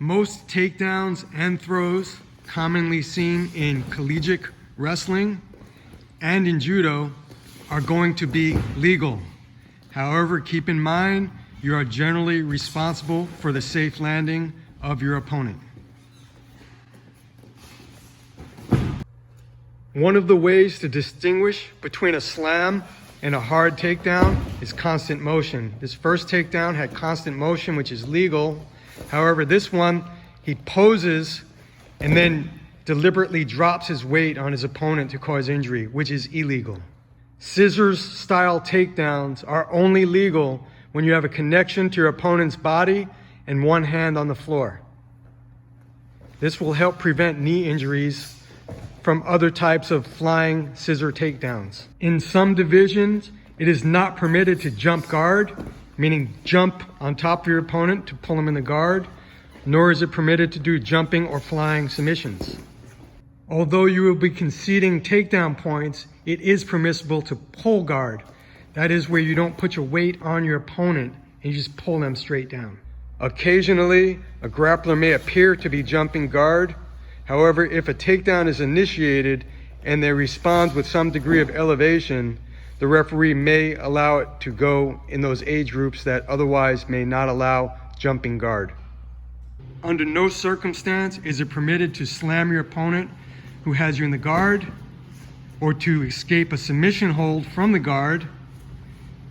Most takedowns and throws commonly seen in collegiate wrestling and in judo are going to be legal. However, keep in mind, you are generally responsible for the safe landing of your opponent. One of the ways to distinguish between a slam and a hard takedown is constant motion. This first takedown had constant motion, which is legal. However, this one, he poses and then deliberately drops his weight on his opponent to cause injury, which is illegal. Scissors-style takedowns are only legal when you have a connection to your opponent's body and one hand on the floor. This will help prevent knee injuries from other types of flying scissor takedowns. In some divisions, it is not permitted to jump guard, meaning jump on top of your opponent to pull him in the guard, nor is it permitted to do jumping or flying submissions. Although you will be conceding takedown points, it is permissible to pull guard. That is where you don't put your weight on your opponent and you just pull them straight down. Occasionally, a grappler may appear to be jumping guard. However, if a takedown is initiated and they respond with some degree of elevation, the referee may allow it to go in those age groups that otherwise may not allow jumping guard. Under no circumstance is it permitted to slam your opponent who has you in the guard or to escape a submission hold from the guard.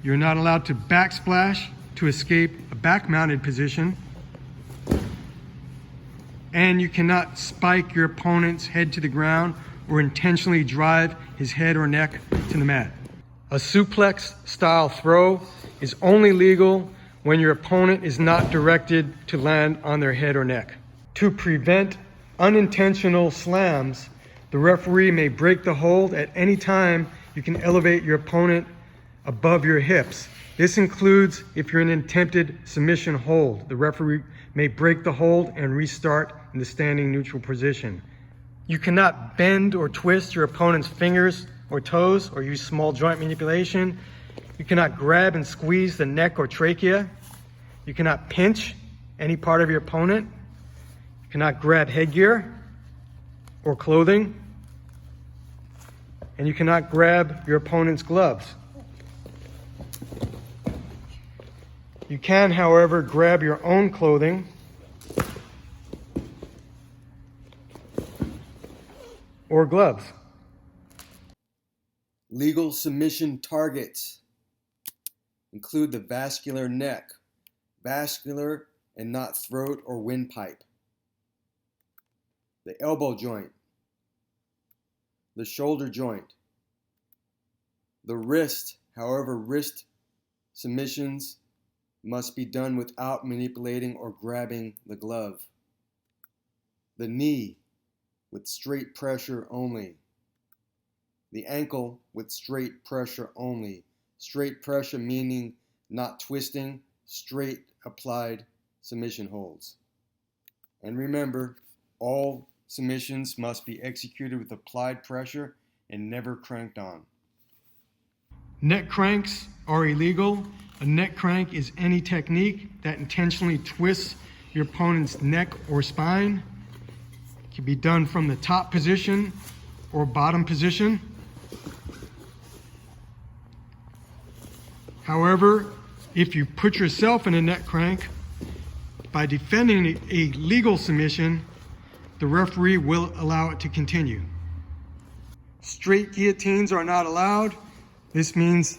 You're not allowed to backsplash to escape a back-mounted position. And you cannot spike your opponent's head to the ground or intentionally drive his head or neck to the mat. A suplex-style throw is only legal when your opponent is not directed to land on their head or neck. To prevent unintentional slams, the referee may break the hold at any time. You can elevate your opponent above your hips. This includes if you're in an attempted submission hold. The referee may break the hold and restart in the standing neutral position. You cannot bend or twist your opponent's fingers or toes or use small joint manipulation. You cannot grab and squeeze the neck or trachea. You cannot pinch any part of your opponent. You cannot grab headgear or clothing. And you cannot grab your opponent's gloves. You can, however, grab your own clothing or gloves. Legal submission targets include the vascular neck, vascular and not throat or windpipe, the elbow joint, the shoulder joint, the wrist. However, wrist submissions must be done without manipulating or grabbing the glove. The knee with straight pressure only. The ankle with straight pressure only. Straight pressure meaning not twisting, straight applied submission holds. And remember, all submissions must be executed with applied pressure and never cranked on. Neck cranks are illegal. A neck crank is any technique that intentionally twists your opponent's neck or spine. It can be done from the top position or bottom position. However, if you put yourself in a neck crank, by defending a legal submission, the referee will allow it to continue. Straight guillotines are not allowed. This means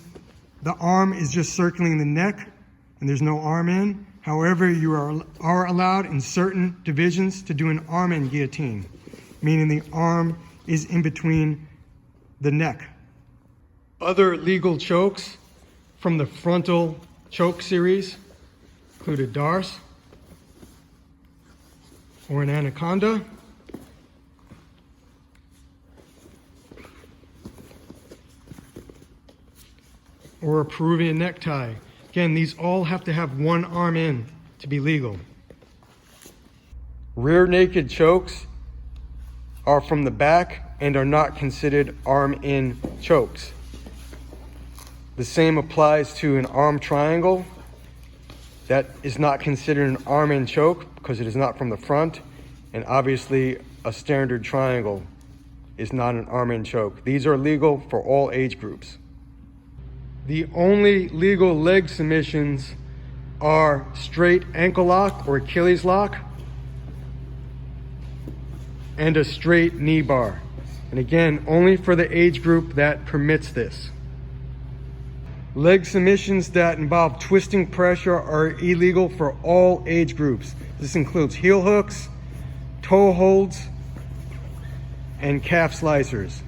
the arm is just circling the neck and there's no arm in. However, you are allowed in certain divisions to do an arm in guillotine, meaning the arm is in between the neck. Other legal chokes from the frontal choke series include a darce or an anaconda, or a Peruvian necktie. Again, these all have to have one arm in to be legal. Rear naked chokes are from the back and are not considered arm in chokes. The same applies to an arm triangle. That is not considered an arm in choke because it is not from the front, and obviously a standard triangle is not an arm in choke. These are legal for all age groups. The only legal leg submissions are straight ankle lock or Achilles lock and a straight knee bar. And again, only for the age group that permits this. Leg submissions that involve twisting pressure are illegal for all age groups. This includes heel hooks, toe holds, and calf slicers.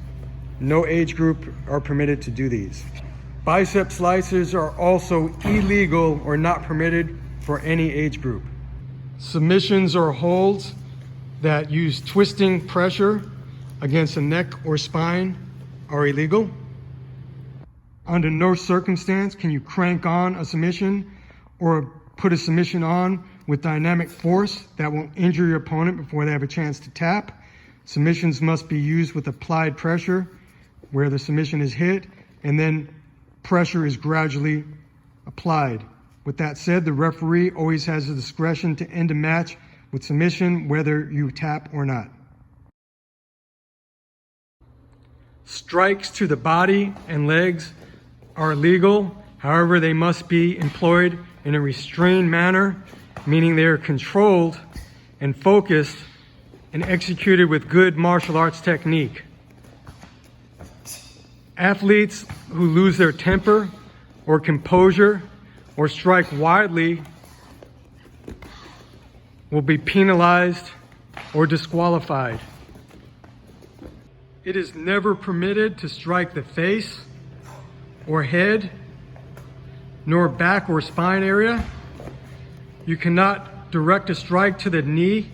No age group are permitted to do these. Bicep slicers are also illegal or not permitted for any age group. Submissions or holds that use twisting pressure against the neck or spine are illegal. Under no circumstance can you crank on a submission or put a submission on with dynamic force that will injure your opponent before they have a chance to tap. Submissions must be used with applied pressure where the submission is hit, and then pressure is gradually applied. With that said, the referee always has the discretion to end a match with submission whether you tap or not. Strikes to the body and legs are legal. However, they must be employed in a restrained manner, meaning they are controlled and focused and executed with good martial arts technique. Athletes who lose their temper or composure or strike widely will be penalized or disqualified. It is never permitted to strike the face or head, nor back or spine area. You cannot direct a strike to the knee,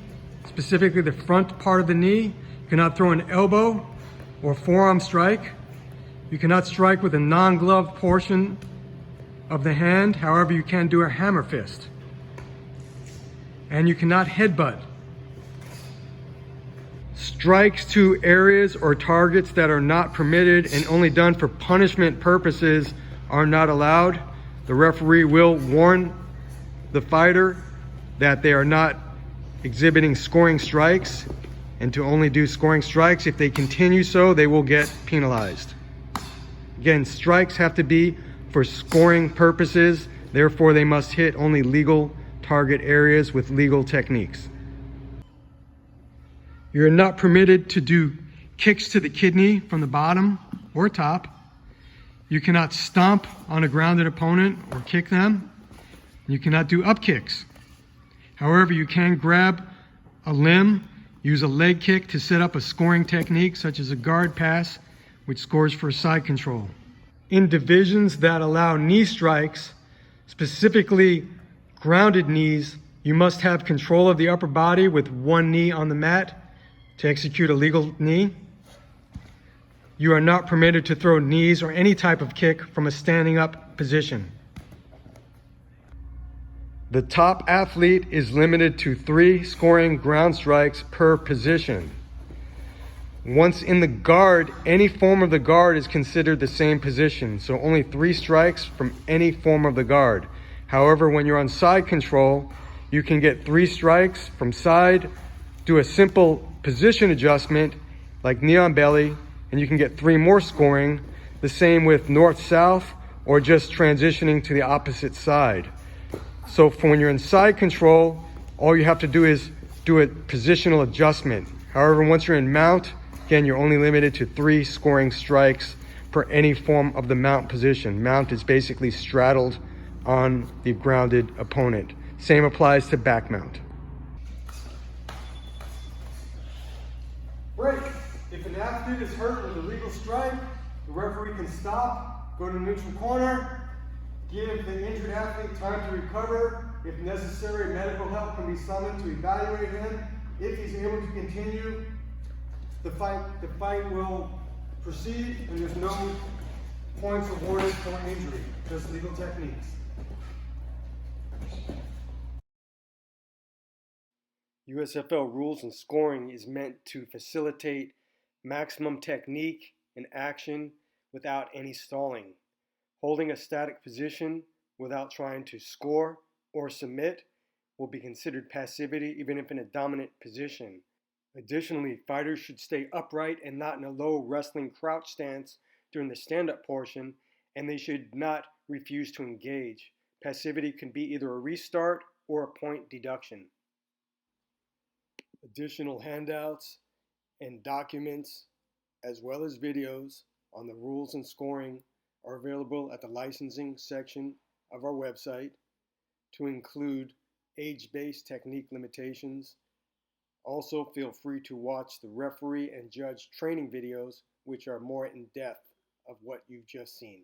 specifically the front part of the knee. You cannot throw an elbow or forearm strike. You cannot strike with a non-gloved portion of the hand. However, you can do a hammer fist. And you cannot headbutt. Strikes to areas or targets that are not permitted and only done for punishment purposes are not allowed. The referee will warn the fighter that they are not exhibiting scoring strikes and to only do scoring strikes. If they continue so, they will get penalized. Again, strikes have to be for scoring purposes. Therefore, they must hit only legal target areas with legal techniques. You're not permitted to do kicks to the kidney from the bottom or top. You cannot stomp on a grounded opponent or kick them. You cannot do up kicks. However, you can grab a limb, use a leg kick to set up a scoring technique such as a guard pass, which scores for side control. In divisions that allow knee strikes, specifically grounded knees, you must have control of the upper body with one knee on the mat to execute a legal knee. You are not permitted to throw knees or any type of kick from a standing up position. The top athlete is limited to 3 scoring ground strikes per position. Once in the guard, any form of the guard is considered the same position, so only 3 strikes from any form of the guard. However, when you're on side control, you can get 3 strikes from side, do a simple position adjustment like knee on belly, and you can get 3 more scoring. The same with north-south or just transitioning to the opposite side. So for when you're in side control, all you have to do is do a positional adjustment. However, once you're in mount, again, you're only limited to 3 scoring strikes for any form of the mount position. Mount is basically straddled on the grounded opponent. Same applies to back mount. Break. If an athlete is hurt with a legal strike, the referee can stop, go to the neutral corner, give the injured athlete time to recover. If necessary, medical help can be summoned to evaluate him. If he's able to continue, the fight will proceed, and there's no points awarded for injury, just legal techniques. USFL rules and scoring is meant to facilitate maximum technique and action without any stalling. Holding a static position without trying to score or submit will be considered passivity even if in a dominant position. Additionally, fighters should stay upright and not in a low wrestling crouch stance during the stand-up portion, and they should not refuse to engage. Passivity can be either a restart or a point deduction. Additional handouts and documents, as well as videos on the rules and scoring, are available at the licensing section of our website, to include age-based technique limitations. Also, feel free to watch the referee and judge training videos, which are more in depth of what you've just seen.